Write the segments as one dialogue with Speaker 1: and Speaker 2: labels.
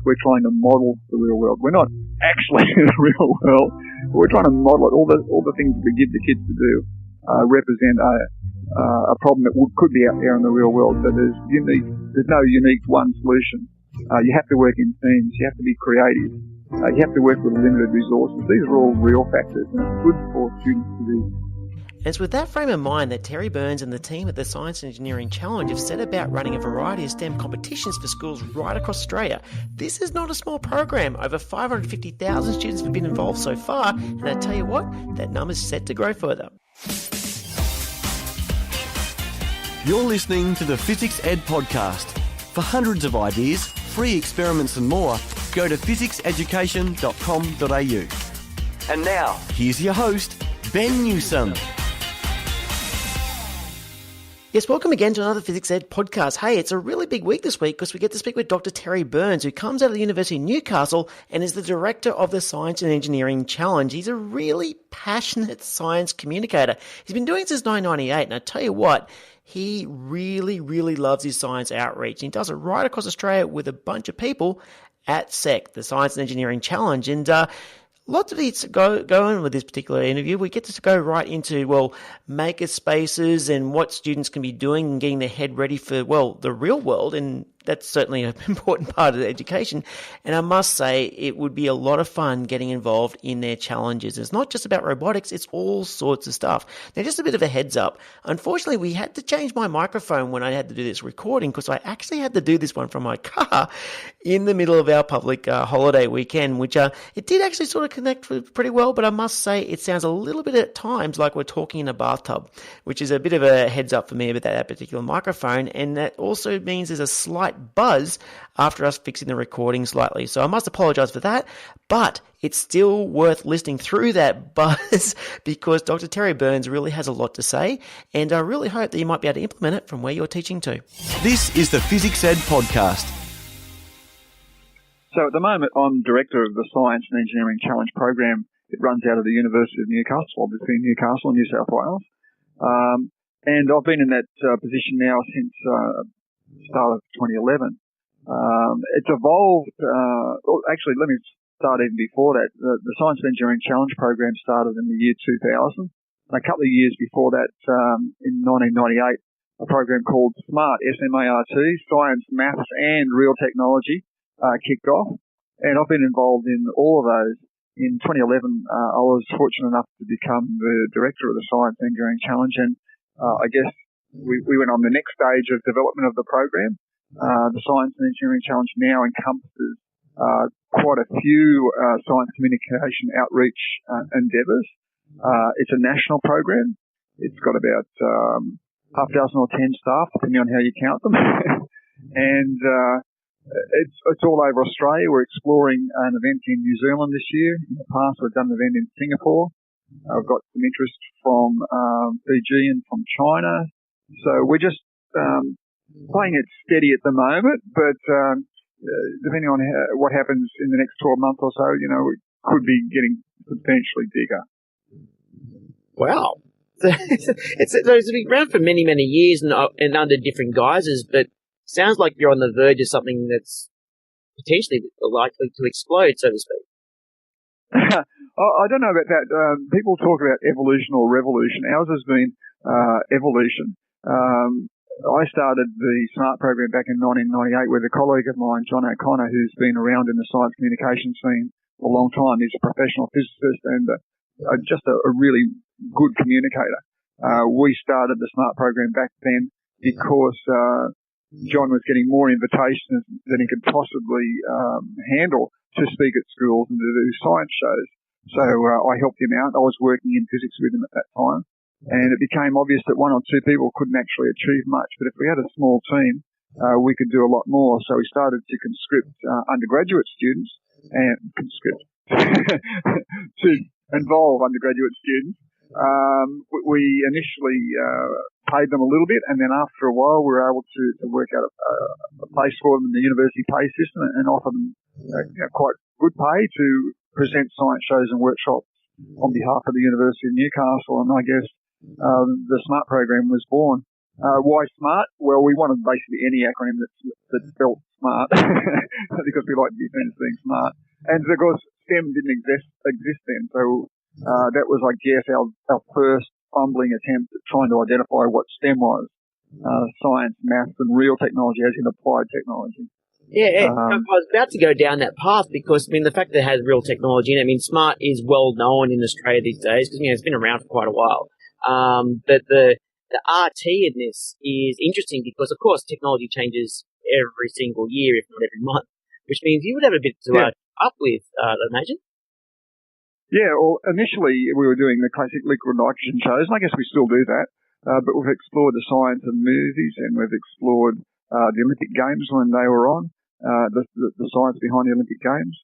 Speaker 1: we're trying to model the real world. We're not actually in the real world, but we're trying to model it. All the things that we give the kids to do represent a problem that could be out there in the real world. So there's no unique one solution. You have to work in teams. You have to be creative. You have to work with limited resources. These are all real factors, and it's good for students to do.
Speaker 2: And it's with that frame of mind that Terry Burns and the team at the Science and Engineering Challenge have set about running a variety of STEM competitions for schools right across Australia. This is not a small program. Over 550,000 students have been involved so far, and I tell you what, that number's set to grow further.
Speaker 3: You're listening to the Physics Ed Podcast. For hundreds of ideas, free experiments and more, go to fizzics-education.com.au. And now, here's your host, Ben Newsome.
Speaker 2: Yes, welcome again to another Physics Ed podcast. Hey, it's a really big week this week because we get to speak with Dr. Terry Burns, who comes out of the University of Newcastle and is the director of the Science and Engineering Challenge. He's a really passionate science communicator. He's been doing it since 1998, and I tell you what, he really, really loves his science outreach. And he does it right across Australia with a bunch of people at SEC, the Science and Engineering Challenge. And lots of these go on with this particular interview. We get to go right into, maker spaces and what students can be doing and getting their head ready for, the real world. And that's certainly an important part of the education. And I must say, it would be a lot of fun getting involved in their challenges. It's not just about robotics, it's all sorts of stuff. Now, just a bit of a heads up. Unfortunately, we had to change my microphone when I had to do this recording because I actually had to do this one from my car in the middle of our public holiday weekend, which it did actually sort of connect pretty well, but I must say it sounds a little bit at times like we're talking in a bathtub, which is a bit of a heads up for me about that particular microphone. And that also means there's a slight buzz after us fixing the recording slightly. So I must apologize for that, but it's still worth listening through that buzz because Dr. Terry Burns really has a lot to say, and I really hope that you might be able to implement it from where you're teaching to.
Speaker 3: This is the Physics Ed Podcast.
Speaker 1: So at the moment, I'm director of the Science and Engineering Challenge program. It runs out of the University of Newcastle, obviously Newcastle, New South Wales. And I've been in that position now since start of 2011. It's evolved. Actually, let me start even before that. The Science and Engineering Challenge program started in the year 2000. And a couple of years before that, in 1998, a program called SMART, S-M-A-R-T, Science, Maths and Real Technology, kicked off. And I've been involved in all of those. In 2011, I was fortunate enough to become the director of the Science and Engineering Challenge, and I guess we went on the next stage of development of the program. The Science and Engineering Challenge now encompasses quite a few science communication outreach endeavours. It's a national program. It's got about half a dozen or 10 staff, depending on how you count them. And it's all over Australia. We're exploring an event in New Zealand this year. In the past, we've done an event in Singapore. I've got some interest from Fiji and from China. So we're just playing it steady at the moment, but depending on what happens in the next 12 months or so, we could be getting substantially bigger.
Speaker 4: Wow. It's been around for many, many years and under different guises, but sounds like you're on the verge of something that's potentially likely to explode, so to speak.
Speaker 1: I don't know about that. People talk about evolution or revolution. Ours has been evolution. I started the SMART program back in 1998 with a colleague of mine, John O'Connor, who's been around in the science communication scene for a long time. He's a professional physicist and just a really good communicator. We started the SMART program back then because John was getting more invitations than he could possibly handle to speak at schools and to do science shows. So I helped him out. I was working in physics with him at that time. And it became obvious that one or two people couldn't actually achieve much. But if we had a small team, we could do a lot more. So we started to conscript undergraduate students and to involve undergraduate students. We initially paid them a little bit, and then after a while we were able to work out a place for them in the university pay system and offer them quite good pay to present science shows and workshops on behalf of the University of Newcastle. And I guess the SMART program was born. Why SMART? Well, we wanted basically any acronym that spelled smart because we like to be seen as being smart. And of course, STEM didn't exist then, so that was, I guess, our first fumbling attempt at trying to identify what STEM was: science, maths, and real technology, as in applied technology.
Speaker 4: Yeah, I was about to go down that path because, I mean, the fact that it has real technology in it, I mean, SMART is well known in Australia these days because, it's been around for quite a while. But the RT in this is interesting because, of course, technology changes every single year, if not every month, which means you would have a bit to up with, I imagine.
Speaker 1: Yeah, well, initially we were doing the classic liquid nitrogen shows, and I guess we still do that. But we've explored the science of movies, and we've explored the Olympic Games when they were on, the science behind the Olympic Games,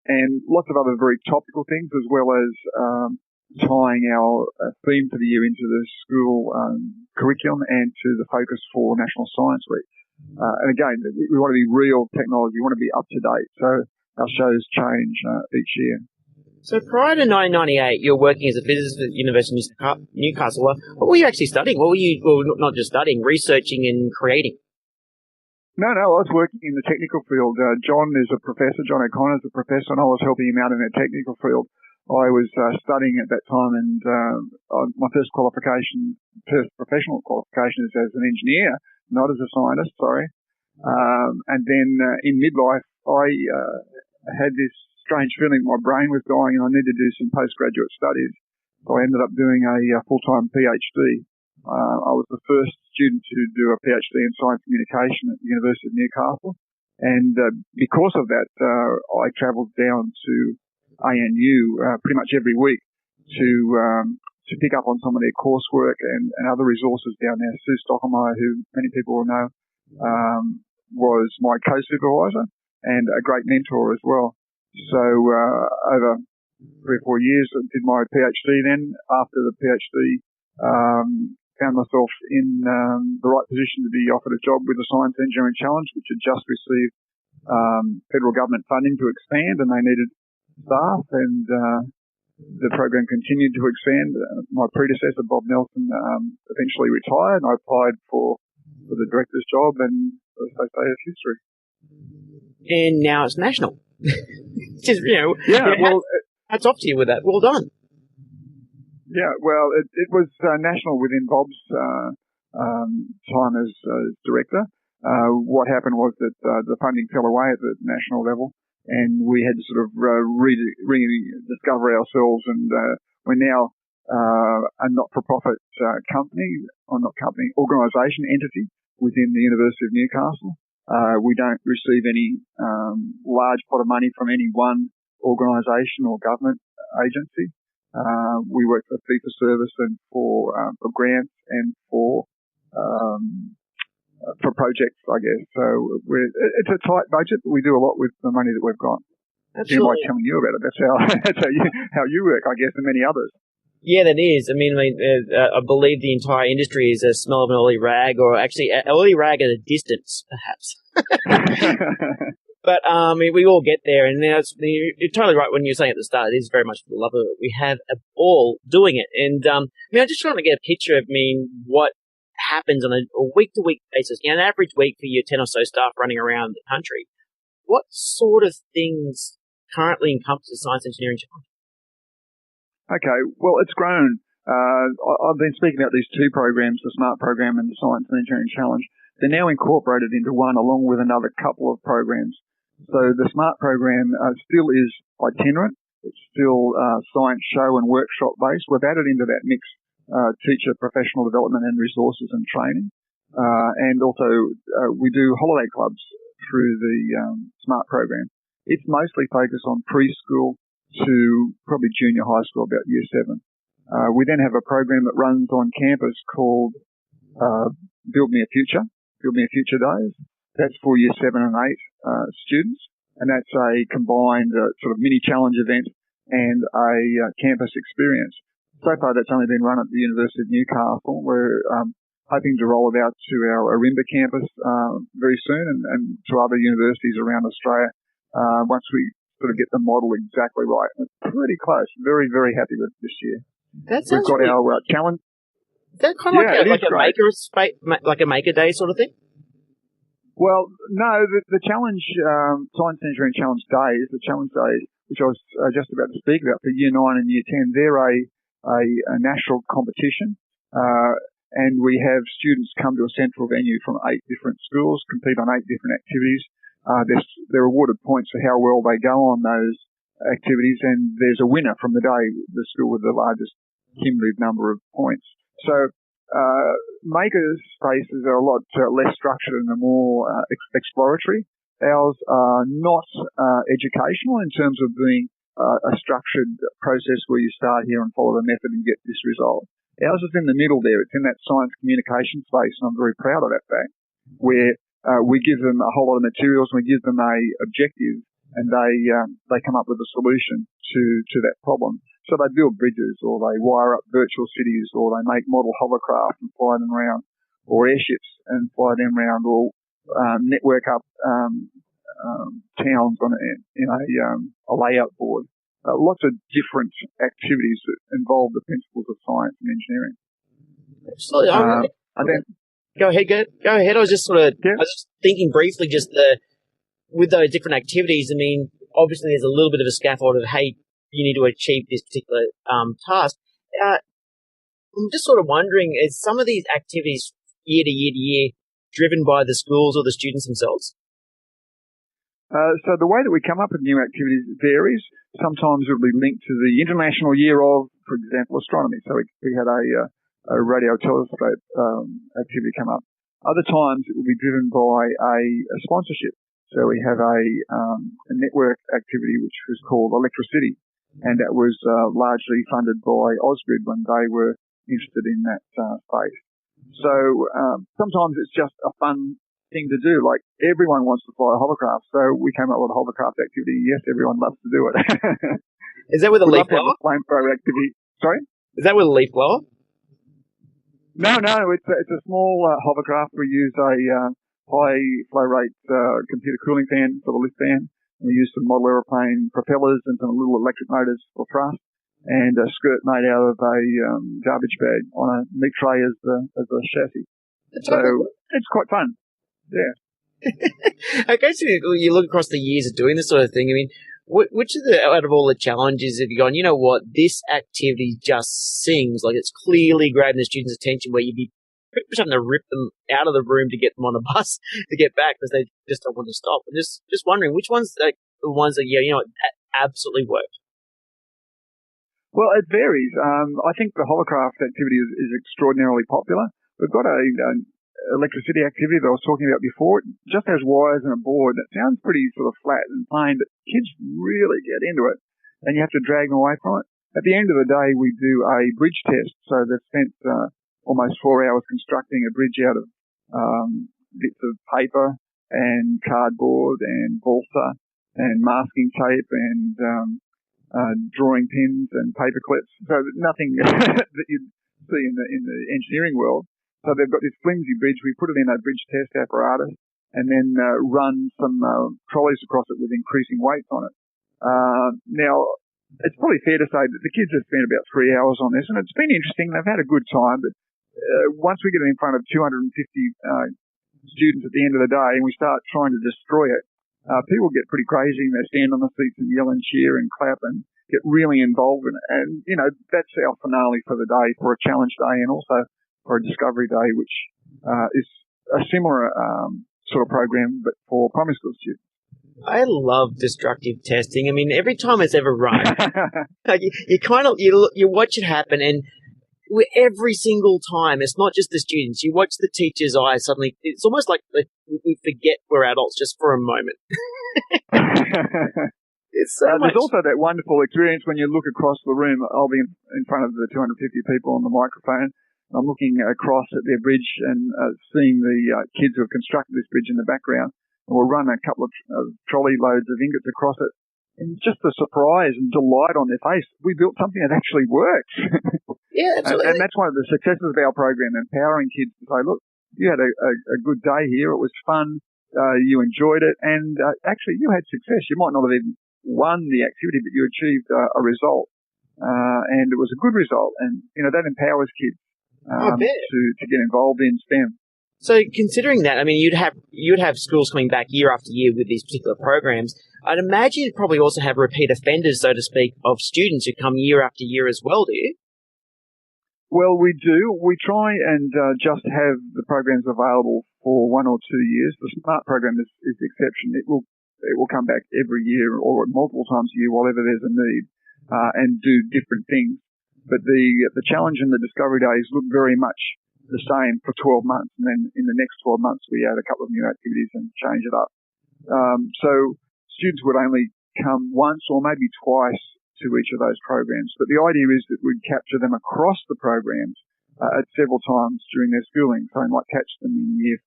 Speaker 1: and lots of other very topical things, as well as tying our theme for the year into the school curriculum and to the focus for National Science Week. And again, we want to be real technology. We want to be up to date. So our shows change each year.
Speaker 4: So prior to 1998, you were working as a physicist at the University of Newcastle. What were you actually studying? What were you, well, not just studying, researching and creating?
Speaker 1: No, I was working in the technical field. John is a professor, John O'Connor is a professor, and I was helping him out in that technical field. I was studying at that time, and my first professional qualification is as an engineer, not as a scientist, sorry. And then in midlife, I had this strange feeling my brain was dying and I needed to do some postgraduate studies. So I ended up doing a full-time PhD. I was the first student to do a PhD in science communication at the University of Newcastle. And because of that, I travelled down to ANU pretty much every week to pick up on some of their coursework and other resources down there. Sue Stockelmeyer, who many people will know, was my co-supervisor and a great mentor as well. So over 3 or 4 years, I did my PhD. Then after the PhD, found myself in the right position to be offered a job with the Science Engineering Challenge, which had just received federal government funding to expand, and they needed staff, and the program continued to expand. My predecessor, Bob Nelson, eventually retired, and I applied for the director's job, and as they say, it's history.
Speaker 4: And now it's national. Just, hats off to you with that. Well done.
Speaker 1: Yeah, well, it was national within Bob's time as director. What happened was that the funding fell away at the national level, and we had to sort of rediscover ourselves, and we're now a not-for-profit organisation, entity within the University of Newcastle. We don't receive any large pot of money from any one organisation or government agency. We work for fee-for-service and for grants and for projects, I guess. So it's a tight budget, but we do a lot with the money that we've got.
Speaker 4: Absolutely.
Speaker 1: You might telling you about it. That's how you work, I guess, and many others.
Speaker 4: Yeah, that is. I mean, I believe the entire industry is a smell of an oily rag, or actually an oily rag at a distance, perhaps. But we all get there, and you're totally right when you're saying at the start, it is very much for the love of it. We have a ball doing it. And I'm just trying to get a picture of what happens on a week-to-week basis. An average week for your 10 or so staff running around the country. What sort of things currently encompass the Science Engineering Challenge?
Speaker 1: Okay, well, it's grown. I've been speaking about these two programs, the SMART program and the Science and Engineering Challenge. They're now incorporated into one along with another couple of programs. So the SMART program still is itinerant. It's still science show and workshop based. We've added into that mix teacher professional development and resources and training. And also we do holiday clubs through the SMART program. It's mostly focused on preschool to probably junior high school, about year 7. We then have a program that runs on campus called Build Me a Future Days. That's for year 7 and 8 students, and that's a combined sort of mini challenge event and a campus experience. So far, that's only been run at the University of Newcastle. We're hoping to roll it out to our Arimba campus very soon, and to other universities around Australia once we sort of get the model exactly right. It's pretty close. Very, very happy with this year.
Speaker 4: That sounds
Speaker 1: We've got our challenge.
Speaker 4: Is that kind of
Speaker 1: Yeah,
Speaker 4: like a maker day sort of thing?
Speaker 1: Well, no, the challenge, Science Engineering Challenge Days, the challenge days, which I was just about to speak about for Year 9 and Year 10, they're a national competition, and we have students come to a central venue from 8 different schools, compete on 8 different activities. They're awarded points for how well they go on those activities, and there's a winner from the day, the school with the largest cumulative number of points. So, maker spaces are a lot less structured and are more exploratory. Ours are not educational in terms of being a structured process where you start here and follow the method and get this result. Ours is in the middle there. It's in that science communication space, and I'm very proud of that fact, where we give them a whole lot of materials and we give them a objective, and they come up with a solution to that problem. So they build bridges, or they wire up virtual cities, or they make model hovercraft and fly them around, or airships and fly them around, or network up towns on a layout board. Lots of different activities that involve the principles of science and engineering.
Speaker 4: Absolutely. Go ahead. I was just I was just thinking briefly, with those different activities. I mean, obviously there's a little bit of a scaffold of, hey, you need to achieve this particular task. I'm just sort of wondering, is some of these activities year to year driven by the schools or the students themselves?
Speaker 1: So the way that we come up with new activities varies. Sometimes it will be linked to the International Year of, for example, astronomy. So we had a radio telescope activity come up. Other times it will be driven by a sponsorship. So we have a network activity which was called Electricity, and that was largely funded by Ausgrid when they were interested in that space. So sometimes it's just a fun thing to do. Like, everyone wants to fly a hovercraft, so we came up with a hovercraft activity. Yes, everyone loves to do it.
Speaker 4: Is that with a leaf blower?
Speaker 1: Flamethrower activity. Sorry?
Speaker 4: Is that with a leaf blower?
Speaker 1: No, it's a small hovercraft. We use a high flow rate computer cooling fan for the lift fan. We use some model aeroplane propellers and some little electric motors for thrust, and a skirt made out of a garbage bag on a meat tray as the chassis. So it's quite fun. Yeah.
Speaker 4: Okay, so you look across the years of doing this sort of thing. I mean, which out of all the challenges have you gone, you know what, this activity just seems like it's clearly grabbing the students' attention, where you'd be pretty much having to rip them out of the room to get them on a bus to get back because they just don't want to stop. I'm just wondering, which ones are the ones that, absolutely worked?
Speaker 1: Well, it varies. I think the hovercraft activity is extraordinarily popular. We've got an electricity activity that I was talking about before. It just has wires and a board. It sounds pretty sort of flat and plain, but kids really get into it, and you have to drag them away from it. At the end of the day, we do a bridge test. So they've spent almost 4 hours constructing a bridge out of bits of paper and cardboard and balsa and masking tape and drawing pins and paper clips. So nothing that you'd see in the engineering world. So they've got this flimsy bridge. We put it in a bridge test apparatus and then run some trolleys across it with increasing weights on it. Now, it's probably fair to say that the kids have spent about 3 hours on this, and it's been interesting. They've had a good time, but once we get it in front of 250 students at the end of the day and we start trying to destroy it, people get pretty crazy, and they stand on the seats and yell and cheer and clap and get really involved in it. And, that's our finale for the day, for a challenge day, and also for a discovery day, which is a similar sort of program, but for primary school students.
Speaker 4: I love destructive testing. I mean, every time it's ever run, you watch it happen, and every single time, it's not just the students. You watch the teacher's eyes suddenly. It's almost like we forget we're adults just for a moment. It's so much.
Speaker 1: There's also that wonderful experience when you look across the room. I'll be in front of the 250 people on the microphone. I'm looking across at their bridge and seeing the kids who have constructed this bridge in the background. And we'll run a couple of trolley loads of ingots across it. And just the surprise and delight on their face. We built something that actually works.
Speaker 4: Yeah, absolutely.
Speaker 1: And that's one of the successes of our program, empowering kids to say, look, you had a good day here. It was fun. You enjoyed it. And actually, you had success. You might not have even won the activity, but you achieved a result. And it was a good result. And, that empowers kids.
Speaker 4: I bet.
Speaker 1: to get involved in STEM.
Speaker 4: So considering that, I mean, you'd have schools coming back year after year with these particular programs. I'd imagine you'd probably also have repeat offenders, so to speak, of students who come year after year as well, do you?
Speaker 1: Well, we do. We try and just have the programs available for 1 or 2 years. The SMART program is the exception. It will come back every year or multiple times a year, whenever there's a need, and do different things. But the challenge and the discovery days look very much the same for 12 months, and then in the next 12 months we add a couple of new activities and change it up. So students would only come once or maybe twice to each of those programs, but the idea is that we'd capture them across the programs at several times during their schooling. So we might catch them in year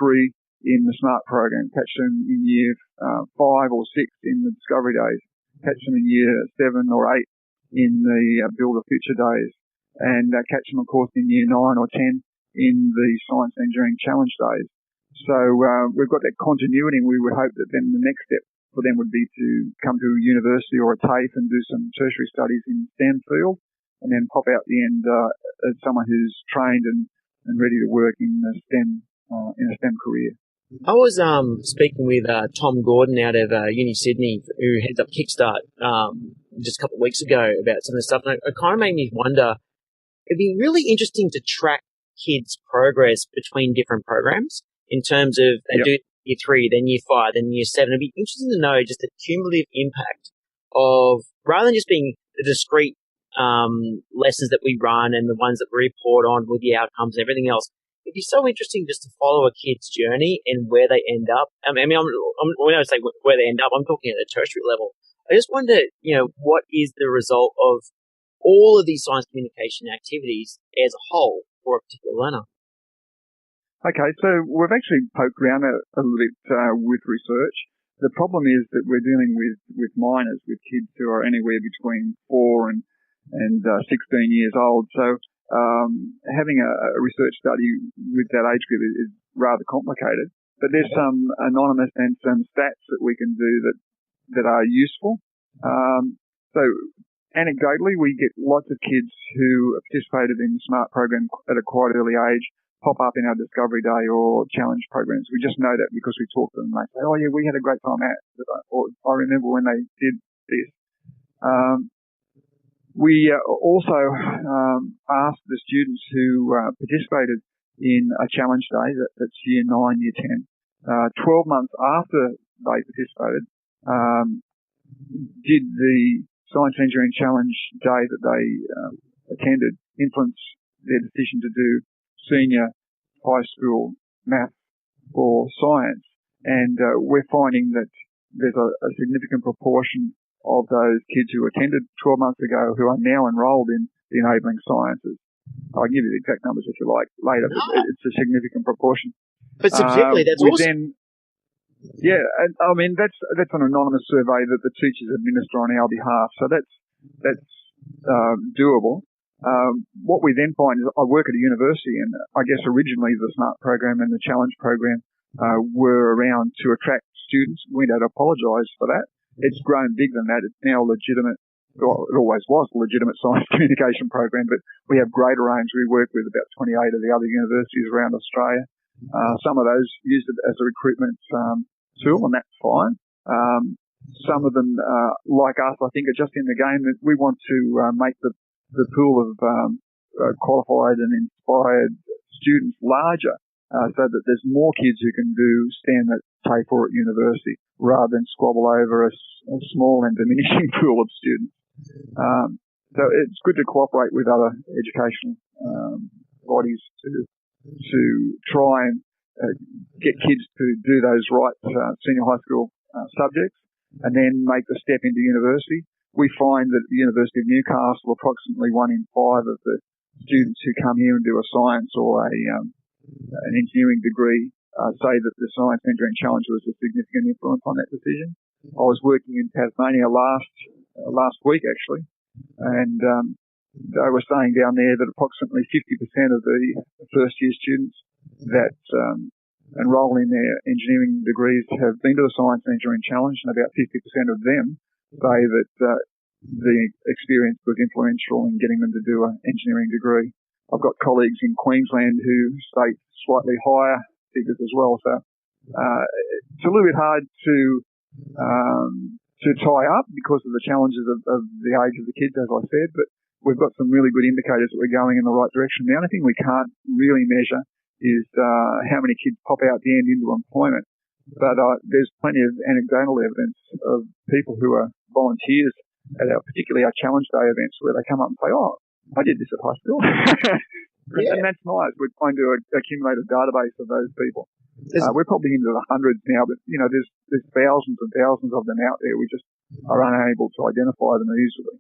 Speaker 1: 3 in the SMART program, catch them in year 5 or 6 in the discovery days, catch them in year 7 or 8 in the Build a Future days, and catch them, of course, in year 9 or 10 in the Science and Engineering Challenge days. So we've got that continuity, and we would hope that then the next step for them would be to come to a university or a TAFE and do some tertiary studies in STEM field, and then pop out the end as someone who's trained and ready to work in a STEM career.
Speaker 4: I was speaking with Tom Gordon out of Uni Sydney, who heads up Kickstart, just a couple of weeks ago about some of the stuff, and it kind of made me wonder. It'd be really interesting to track kids' progress between different programs in terms of they do year 3, then year 5, then year 7. It'd be interesting to know just the cumulative impact of, rather than just being the discrete lessons that we run and the ones that we report on with the outcomes and everything else. It'd be so interesting just to follow a kid's journey and where they end up. I mean, when I say where they end up, I'm talking at a tertiary level. I just wonder, what is the result of all of these science communication activities as a whole for a particular learner?
Speaker 1: Okay, so we've actually poked around a little bit with research. The problem is that we're dealing with minors, with kids who are anywhere between 4 and 16 years old. So having a research study with that age group is rather complicated. But there's some anonymous and some stats that we can do that are useful. So anecdotally, we get lots of kids who participated in the SMART program at a quite early age pop up in our Discovery Day or Challenge programs. We just know that because we talk to them. They say, oh, yeah, we had a great time at it. Or I remember when they did this. We also asked the students who participated in a Challenge Day, that's year 9, year 10, 12 months after they participated, did the Science Engineering Challenge Day that they attended influence their decision to do senior high school math or science? And we're finding that there's a significant proportion of those kids who attended 12 months ago who are now enrolled in the enabling sciences. I'll give you the exact numbers if you like later, but it's a significant proportion.
Speaker 4: But subjectively, that's awesome.
Speaker 1: Yeah, and I mean that's an anonymous survey that the teachers administer on our behalf, so that's doable. What we then find is I work at a university, and I guess originally the SMART program and the Challenge program were around to attract students. We don't apologise for that. It's grown bigger than that. It's now legitimate. Well, it always was a legitimate science communication program, but we have greater aims. We work with about 28 of the other universities around Australia. Some of those use it as a recruitment tool, and that's fine. Some of them, like us, I think, are just in the game that we want to make the pool of qualified and inspired students larger, so that there's more kids who can do STEM at TAFE or at university, rather than squabble over a small and diminishing pool of students. So it's good to cooperate with other educational bodies to try and get kids to do those right senior high school subjects, and then make the step into university. We find that at the University of Newcastle, approximately 1 in 5 of the students who come here and do a science or an engineering degree say that the Science Engineering Challenge was a significant influence on that decision. I was working in Tasmania last week actually, and they were saying down there that approximately 50% of the first year students that enroll in their engineering degrees have been to the Science Engineering Challenge, and about 50% of them say that the experience was influential in getting them to do an engineering degree. I've got colleagues in Queensland who state slightly higher figures as well. So it's a little bit hard to tie up because of the challenges of the age of the kids, as I said, but we've got some really good indicators that we're going in the right direction. The only thing we can't really measure is how many kids pop out the end into employment. But there's plenty of anecdotal evidence of people who are volunteers at particularly our Challenge Day events where they come up and say, "Oh, I did this at high school."
Speaker 4: Yeah.
Speaker 1: And that's nice. We're trying to accumulate a database of those people. We're probably into the hundreds now, but there's thousands and thousands of them out there. We just are unable to identify them easily.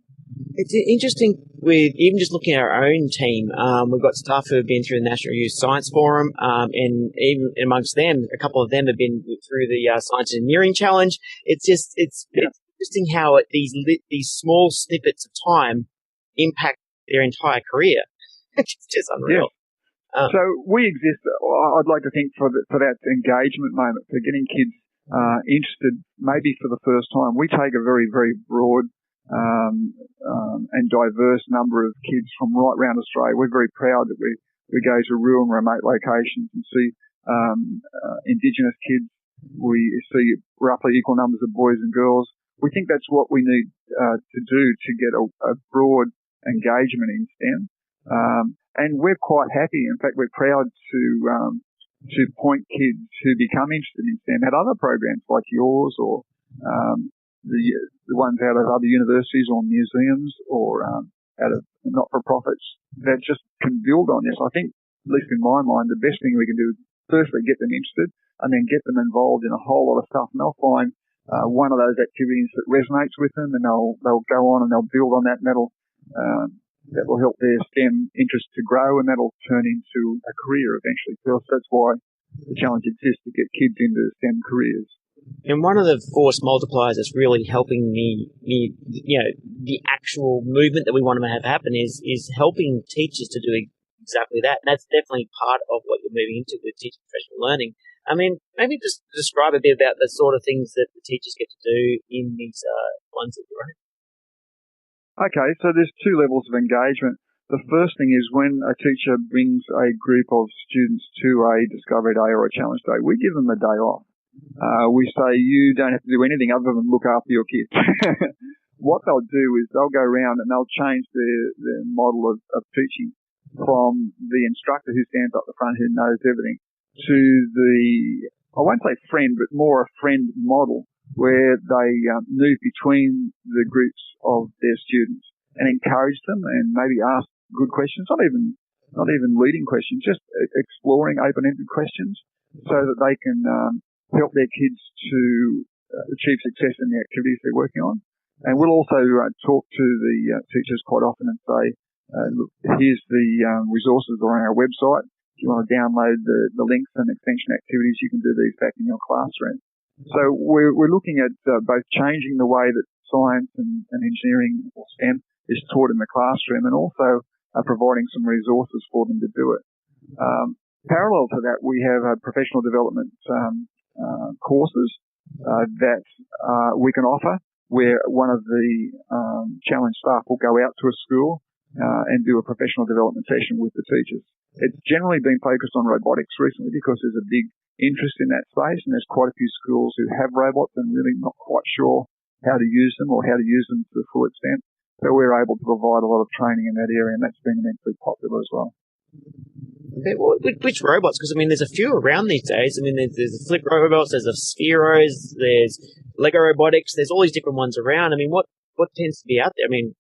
Speaker 4: It's interesting with even just looking at our own team. We've got staff who have been through the National Youth Science Forum, and even amongst them, a couple of them have been through the Science Engineering Challenge. It's interesting how these small snippets of time impact their entire career. It's just unreal.
Speaker 1: Yeah. So we exist, I'd like to think, for that engagement moment, for getting kids interested maybe for the first time. We take a very, very broad and diverse number of kids from right around Australia. We're very proud that we go to rural and remote locations and see Indigenous kids. We see roughly equal numbers of boys and girls. We think that's what we need to do to get a broad engagement in STEM. And we're quite happy. In fact, we're proud to point kids who become interested in STEM at other programs like yours or the ones out of other universities or museums or out of not-for-profits that just can build on this. I think, at least in my mind, the best thing we can do is firstly get them interested and then get them involved in a whole lot of stuff. And they'll find one of those activities that resonates with them, and they'll go on and they'll build on that, and that will help their STEM interest to grow, and that'll turn into a career eventually. So that's why the challenge exists, to get kids into STEM careers.
Speaker 4: And one of the force multipliers that's really helping the actual movement that we want to have happen is helping teachers to do exactly that. And that's definitely part of what you're moving into with teaching professional learning. I mean, maybe just describe a bit about the sort of things that the teachers get to do in these ones that you're running.
Speaker 1: Okay, so there's two levels of engagement. The first thing is when a teacher brings a group of students to a Discovery Day or a Challenge Day, we give them the day off. We say, you don't have to do anything other than look after your kids. What they'll do is they'll go around and they'll change their model of teaching from the instructor who stands up the front, who knows everything, to I won't say friend, but more a friend model, where they move between the groups of their students and encourage them and maybe ask good questions, not even leading questions, just exploring open-ended questions so that they can help their kids to achieve success in the activities they're working on. And we'll also talk to the teachers quite often and say, look, here's the resources that are on our website. If you want to download the links and extension activities, you can do these back in your classroom. So we're looking at both changing the way that science and engineering or STEM is taught in the classroom, and also providing some resources for them to do it. Parallel to that, we have professional development courses that we can offer, where one of the challenge staff will go out to a school and do a professional development session with the teachers. It's generally been focused on robotics recently because there's a big interest in that space, and there's quite a few schools who have robots and really not quite sure how to use them or how to use them to the full extent. So we're able to provide a lot of training in that area, and that's been immensely popular as well.
Speaker 4: Okay, well, which robots? Because, I mean, there's a few around these days. I mean, there's the Flip robots, there's the Spheros, there's Lego robotics, there's all these different ones around. I mean, what tends to be out there? I mean,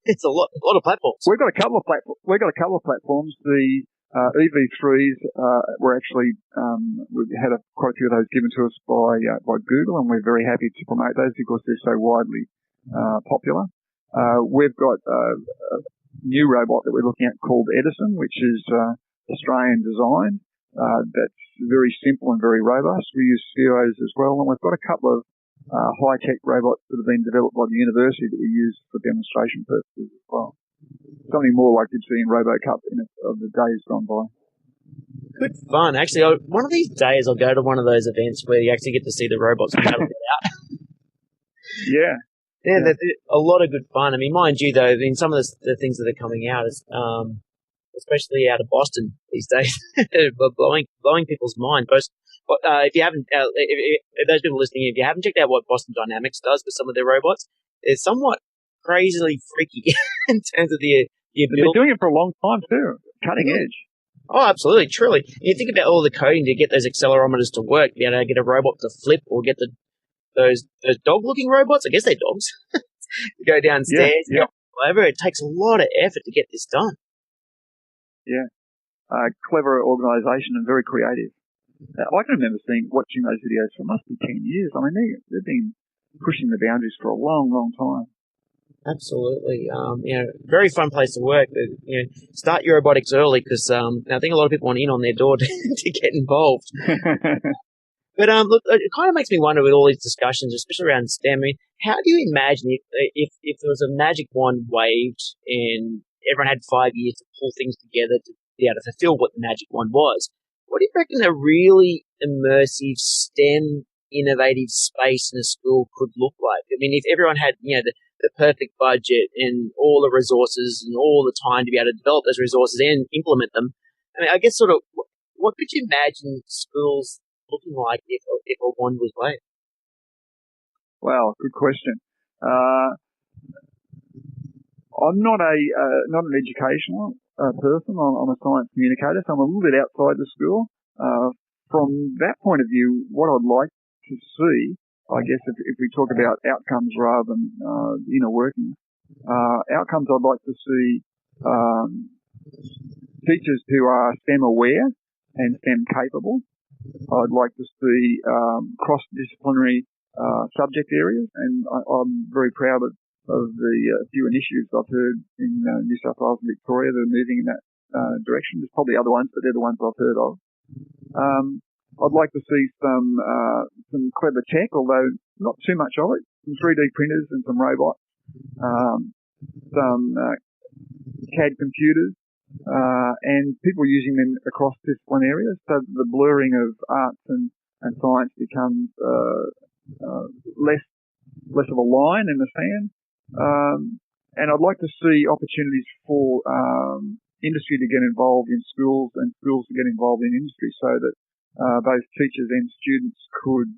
Speaker 4: it's a lot of platforms.
Speaker 1: We've got a couple of platforms. The EV3s were actually we've had quite a few of those given to us by Google, and we're very happy to promote those because they're so widely popular. We've got a new robot that we're looking at called Edison, which is Australian designed. That's very simple and very robust. We use Spheros as well, and we've got a couple of high-tech robots that have been developed by the university that we use for demonstration purposes as well. Something more like you'd see in RoboCup of the days gone by.
Speaker 4: Good fun. Actually, one of these days I'll go to one of those events where you actually get to see the robots battle it out.
Speaker 1: Yeah.
Speaker 4: Yeah, they're a lot of good fun. I mean, mind you, though, in some of the things that are coming out is especially out of Boston these days, blowing people's minds. But if you haven't, if those people listening, if you haven't checked out what Boston Dynamics does with some of their robots, it's somewhat crazily freaky in terms of the
Speaker 1: They've been
Speaker 4: ability.
Speaker 1: doing it for a long time too, cutting edge.
Speaker 4: Oh, absolutely, truly. You think about all the coding to get those accelerometers to work, be able to get a robot to flip or get those dog-looking robots, I guess they're dogs, to go downstairs,
Speaker 1: Yeah.
Speaker 4: whatever. It takes a lot of effort to get this done.
Speaker 1: Yeah. Clever organisation and very creative. I can remember watching those videos for must be 10 years. I mean, they've been pushing the boundaries for a long, long time.
Speaker 4: Absolutely. Very fun place to work. Start your robotics early because I think a lot of people want in on their door to get involved. But look, it kind of makes me wonder with all these discussions, especially around STEM. I mean, how do you imagine if there was a magic wand waved and everyone had 5 years to pull things together to be able to fulfill what the magic wand was? What do you reckon a really immersive STEM innovative space in a school could look like? I mean, if everyone had, the perfect budget and all the resources and all the time to be able to develop those resources and implement them, I mean, I guess sort of what could you imagine schools looking like if a wand was waved?
Speaker 1: Well, good question. I'm not an educational person. I'm a science communicator, so I'm a little bit outside the school. From that point of view, what I'd like to see, I guess, if we talk about outcomes rather than inner workings, outcomes I'd like to see teachers who are STEM aware and STEM capable. I'd like to see cross-disciplinary subject areas, and I'm very proud of the few initiatives I've heard in New South Wales and Victoria that are moving in that direction. There's probably other ones, but they're the ones I've heard of. I'd like to see some clever tech, although not too much of it. Some 3D printers and some robots, some CAD computers, and people using them across discipline areas, so that the blurring of arts and science becomes less of a line in the sand. And I'd like to see opportunities for industry to get involved in schools and schools to get involved in industry, so that both teachers and students could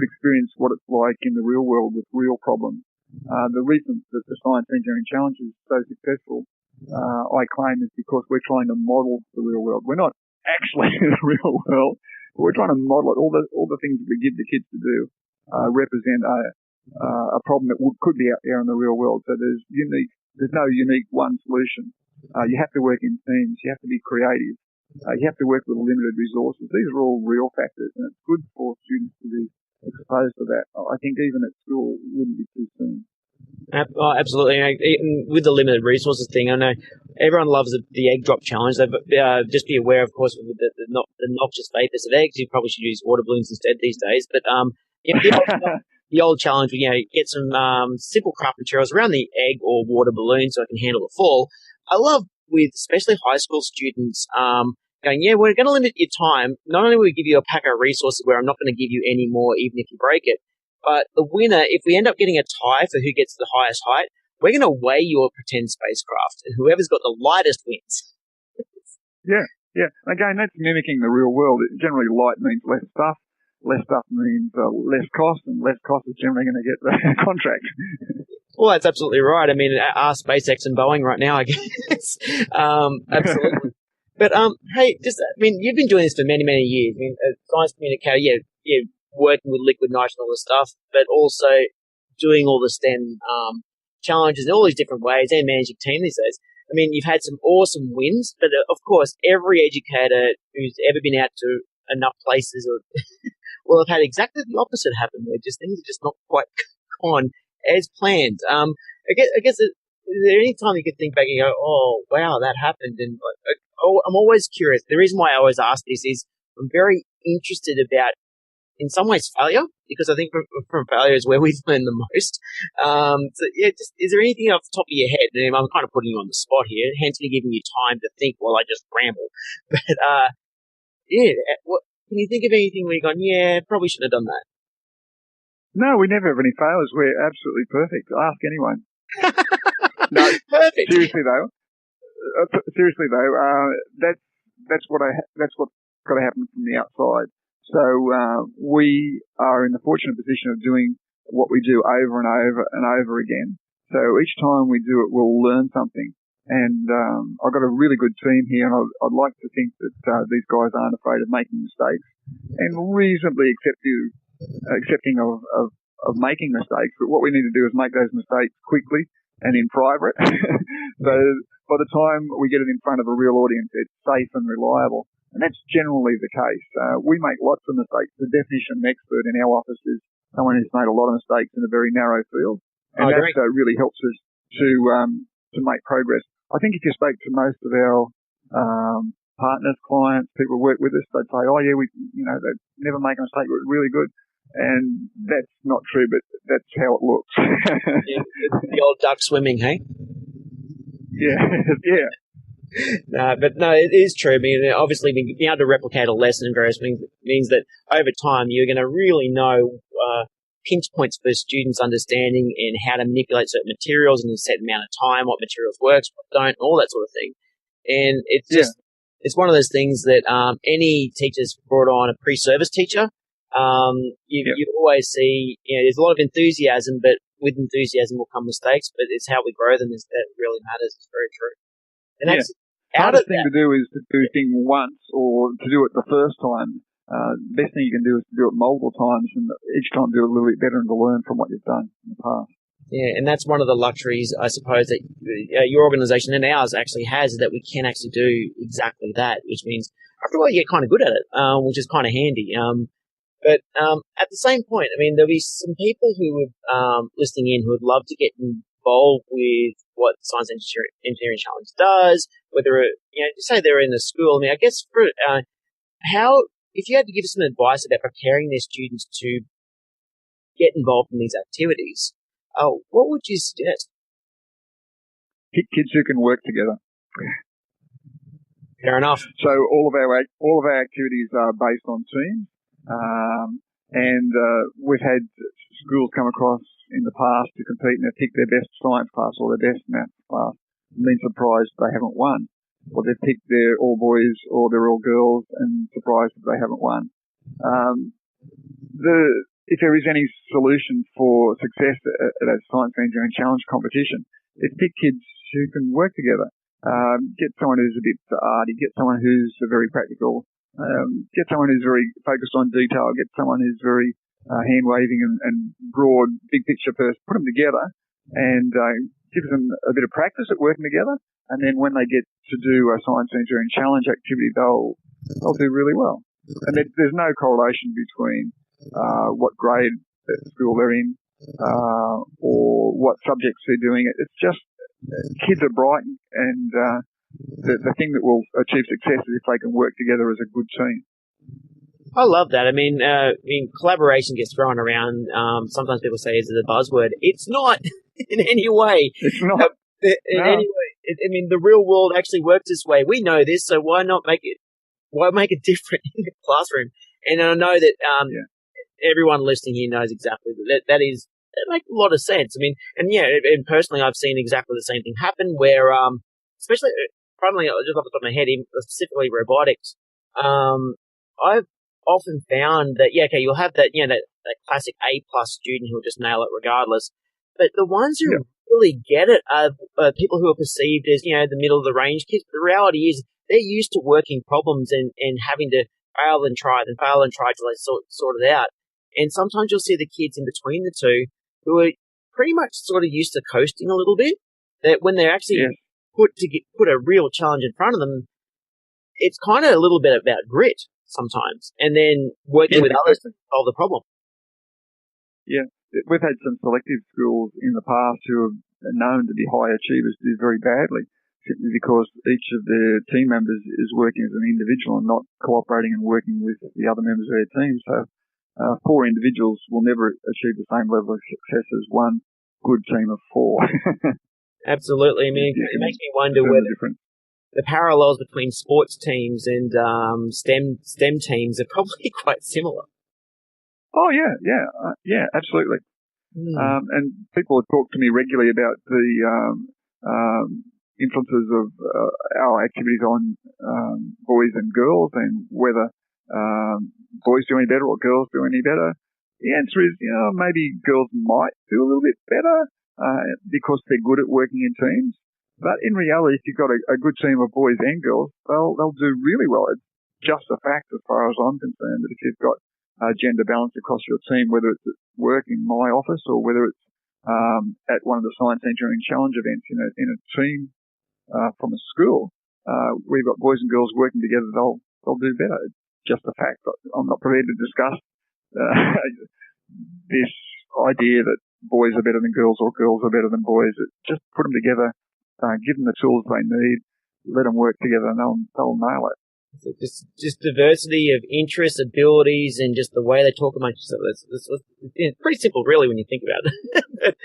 Speaker 1: experience what it's like in the real world with real problems. The reason that the Science Engineering Challenge is so successful, I claim, is because we're trying to model the real world. We're not actually in the real world, but we're trying to model it. All the things that we give the kids to do represent a problem that could be out there in the real world. So there's no unique one solution. You have to work in teams. You have to be creative. You have to work with limited resources. These are all real factors, and it's good for students to be exposed to that. I think even at school it wouldn't be too soon.
Speaker 4: Absolutely. With the limited resources thing, I know everyone loves the egg drop challenge. Just be aware, of course, with the noxious vapors of eggs. You probably should use water balloons instead these days. But the old challenge, get some simple craft materials around the egg or water balloon so it can handle the fall. I love with especially high school students going, we're going to limit your time. Not only will we give you a pack of resources where I'm not going to give you any more even if you break it, but the winner, if we end up getting a tie for who gets the highest height, we're going to weigh your pretend spacecraft, and whoever's got the lightest wins.
Speaker 1: Yeah. Again, that's mimicking the real world. Generally, light means less stuff. Less stuff means less cost, and less cost is generally going to get the contract.
Speaker 4: Well, that's absolutely right. I mean, ask SpaceX and Boeing right now, I guess. Absolutely. But, hey, you've been doing this for many, many years. I mean, as a science communicator, working with liquid nitrogen and all this stuff, but also doing all the STEM challenges in all these different ways and managing team these days. I mean, you've had some awesome wins, but of course, every educator who's ever been out to enough places will have had exactly the opposite happen, where things are just not quite gone as planned. I guess is there any time you could think back and go, oh, wow, that happened? And I'm always curious. The reason why I always ask this is I'm very interested about, in some ways, failure, because I think from failure is where we've learned the most. Is there anything off the top of your head? And I'm kind of putting you on the spot here, hence me giving you time to think while I just ramble. But, can you think of anything where you've gone, probably shouldn't have done that?
Speaker 1: No, we never have any failures. We're absolutely perfect. Ask anyone. No,
Speaker 4: perfect.
Speaker 1: Seriously though, seriously though, that's what's got to happen from the outside. So we are in the fortunate position of doing what we do over and over and over again. So each time we do it, we'll learn something. And I've got a really good team here, and I'd like to think that these guys aren't afraid of making mistakes and reasonably accepting of making mistakes. But what we need to do is make those mistakes quickly and in private. So by the time we get it in front of a real audience, it's safe and reliable. And that's generally the case. We make lots of mistakes. The definition of an expert in our office is someone who's made a lot of mistakes in a very narrow field. And that really helps us to make progress. I think if you spoke to most of our partners, clients, people who work with us, they'd say, "Oh yeah, they never make a mistake. We're really good." And that's not true, but that's how it looks.
Speaker 4: Yeah, the old duck swimming, hey?
Speaker 1: Yeah, yeah.
Speaker 4: But it is true. I mean, obviously, being able to replicate a lesson in various things means that over time you're going to really know pinch points for students' understanding and how to manipulate certain materials in a set amount of time, what materials works, what don't, all that sort of thing. And it's just it's one of those things that any teacher's brought on a pre-service teacher. You always see, there's a lot of enthusiasm, but with enthusiasm will come mistakes. But it's how we grow them that really matters. It's very true. And that's
Speaker 1: the hardest thing to do is to do a thing once or to do it the first time. The best thing you can do is to do it multiple times and each time do it a little bit better and to learn from what you've done in the past.
Speaker 4: Yeah, and that's one of the luxuries, I suppose, that your organisation and ours actually has, is that we can actually do exactly that, which means after a while you get kind of good at it, which is kind of handy. But at the same point, I mean, there'll be some people who are listening in who would love to get involved with what the Science Engineering Challenge does, whether, say they're in a school. I mean, I guess if you had to give some advice about preparing their students to get involved in these activities, what would you suggest?
Speaker 1: Pick kids who can work together.
Speaker 4: Fair enough.
Speaker 1: So all of our activities are based on teams, and we've had schools come across in the past to compete and they've picked their best science class or their best maths class and been surprised they haven't won. Or they've picked their all boys or their all girls and surprised that they haven't won. If there is any solution for success at a Science Engineering Challenge competition, it's pick kids who can work together. Get someone who's a bit arty, get someone who's very practical, get someone who's very focused on detail, get someone who's very hand-waving and broad, big picture person. Put them together and give them a bit of practice at working together. And then when they get to do a Science Engineering Challenge activity, they'll do really well. And there's no correlation between what grade at school they're in or what subjects they're doing. It's just kids are bright, and the thing that will achieve success is if they can work together as a good team.
Speaker 4: I love that. I mean, collaboration gets thrown around. Sometimes people say, "Is it a buzzword?" It's not in any way.
Speaker 1: It's not.
Speaker 4: Any way. I mean, the real world actually works this way. We know this, so why not make it? Why make it different in the classroom? And I know that everyone listening here knows exactly that makes a lot of sense. I mean, and personally, I've seen exactly the same thing happen where, especially, primarily, just off the top of my head, specifically robotics, I've often found that, you'll have that classic A+ student who will just nail it regardless. But the ones who really get it are people who are perceived as, the middle of the range kids. But the reality is they're used to working problems and having to fail and try till they sort it out. And sometimes you'll see the kids in between the two who are pretty much sort of used to coasting a little bit, that when they're actually put a real challenge in front of them, it's kind of a little bit about grit sometimes, and then working with others to solve the problem.
Speaker 1: Yeah. We've had some selective schools in the past who are known to be high achievers do very badly simply because each of their team members is working as an individual and not cooperating and working with the other members of their team. So 4 individuals will never achieve the same level of success as one good team of 4.
Speaker 4: Absolutely. I mean, it makes me wonder whether the parallels between sports teams and STEM teams are probably quite similar.
Speaker 1: Oh, yeah, absolutely. And people talk to me regularly about the influences of our activities on boys and girls, and whether boys do any better or girls do any better. The answer is, maybe girls might do a little bit better because they're good at working in teams. But in reality, if you've got a good team of boys and girls, they'll do really well. It's just a fact as far as I'm concerned that if you've got gender balance across your team, whether it's at work in my office or whether it's at one of the Science Engineering Challenge events in a team from a school, we've got boys and girls working together, they'll do better. It's just a fact. I'm not prepared to discuss this idea that boys are better than girls or girls are better than boys. Just put them together, give them the tools they need, let them work together, and they'll nail it.
Speaker 4: Just diversity of interests, abilities, and just the way they talk amongst each other. It's pretty simple, really, when you think about it.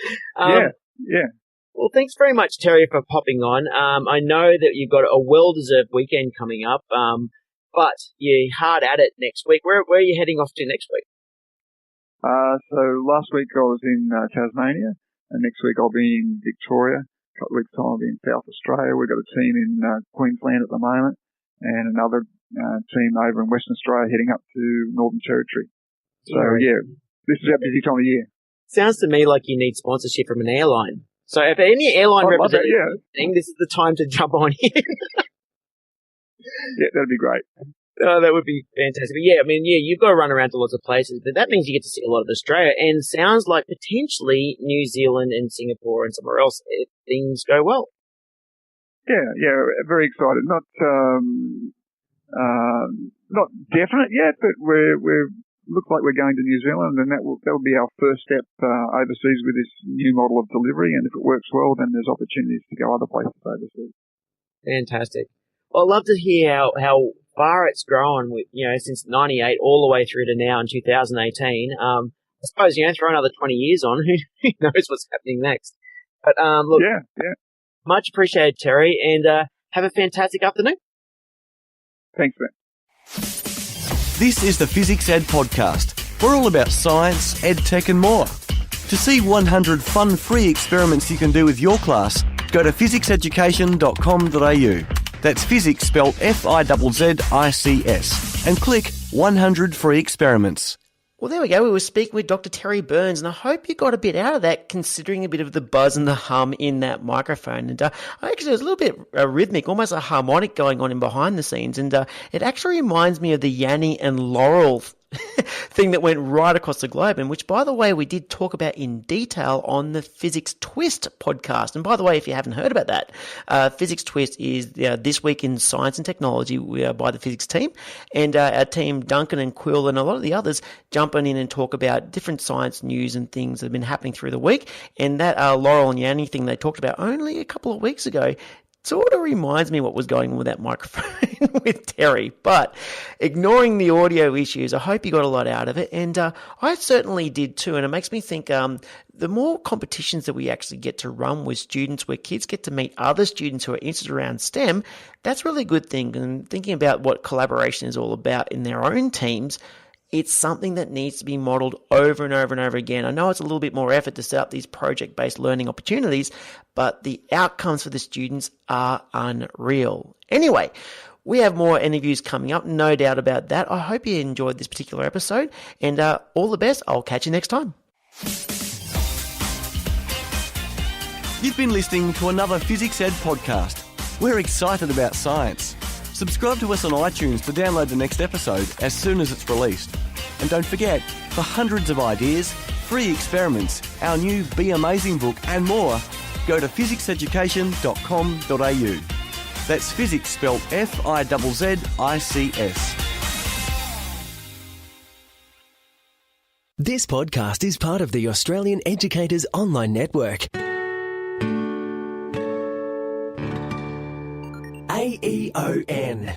Speaker 1: Yeah.
Speaker 4: Well, thanks very much, Terry, for popping on. I know that you've got a well-deserved weekend coming up, but you're hard at it next week. Where are you heading off to next week?
Speaker 1: So last week I was in Tasmania, and next week I'll be in Victoria. A couple of weeks' time I'll be in South Australia. We've got a team in Queensland at the moment, and another team over in Western Australia heading up to Northern Territory. So this is our busy time of year.
Speaker 4: Sounds to me like you need sponsorship from an airline. So if any airline representative this is the time to jump on in.
Speaker 1: Yeah, that'd be great.
Speaker 4: Oh, that would be fantastic. But you've got to run around to lots of places, but that means you get to see a lot of Australia, and sounds like potentially New Zealand and Singapore and somewhere else if things go well.
Speaker 1: Yeah, very excited. Not definite yet, but we're look like we're going to New Zealand, and that will be our first step overseas with this new model of delivery. And if it works well, then there's opportunities to go other places overseas. Fantastic.
Speaker 4: Well, I'd love to hear how far it's grown since 98 all the way through to now in 2018. I suppose, throw another 20 years on, who knows what's happening next. But, look, much appreciated, Terry, and have a fantastic afternoon.
Speaker 1: Thanks, man.
Speaker 3: This is the Physics Ed Podcast. We're all about science, ed tech and more. To see 100 fun free experiments you can do with your class, go to fizzics-education.com.au. That's physics spelled Fizzics, and click 100 free experiments.
Speaker 2: Well, there we go. We were speaking with Dr. Terry Burns, and I hope you got a bit out of that, considering a bit of the buzz and the hum in that microphone. And actually, there's a little bit rhythmic, almost a harmonic going on in behind the scenes. And it actually reminds me of the Yanni and Laurel thing that went right across the globe, and which, by the way, we did talk about in detail on the Physics Twist podcast. And by the way, if you haven't heard about that, Physics Twist is This Week in Science and Technology by the physics team, and our team, Duncan and Quill and a lot of the others, jumping in and talk about different science news and things that have been happening through the week. And that Laurel and Yanni thing they talked about only a couple of weeks ago sort of reminds me what was going on with that microphone with Terry. But ignoring the audio issues, I hope you got a lot out of it. And I certainly did too. And it makes me think the more competitions that we actually get to run with students, where kids get to meet other students who are interested around STEM, that's really a good thing. And thinking about what collaboration is all about in their own teams, it's something that needs to be modeled over and over and over again. I know it's a little bit more effort to set up these project-based learning opportunities, but the outcomes for the students are unreal. Anyway, we have more interviews coming up, no doubt about that. I hope you enjoyed this particular episode, and all the best. I'll catch you next time.
Speaker 3: You've been listening to another Physics Ed podcast. We're excited about science. Subscribe to us on iTunes to download the next episode as soon as it's released. And don't forget, for hundreds of ideas, free experiments, our new Be Amazing book and more, go to fizzics-education.com.au. That's physics spelled Fizzics.
Speaker 5: This podcast is part of the Australian Educators Online Network. aeon.net.au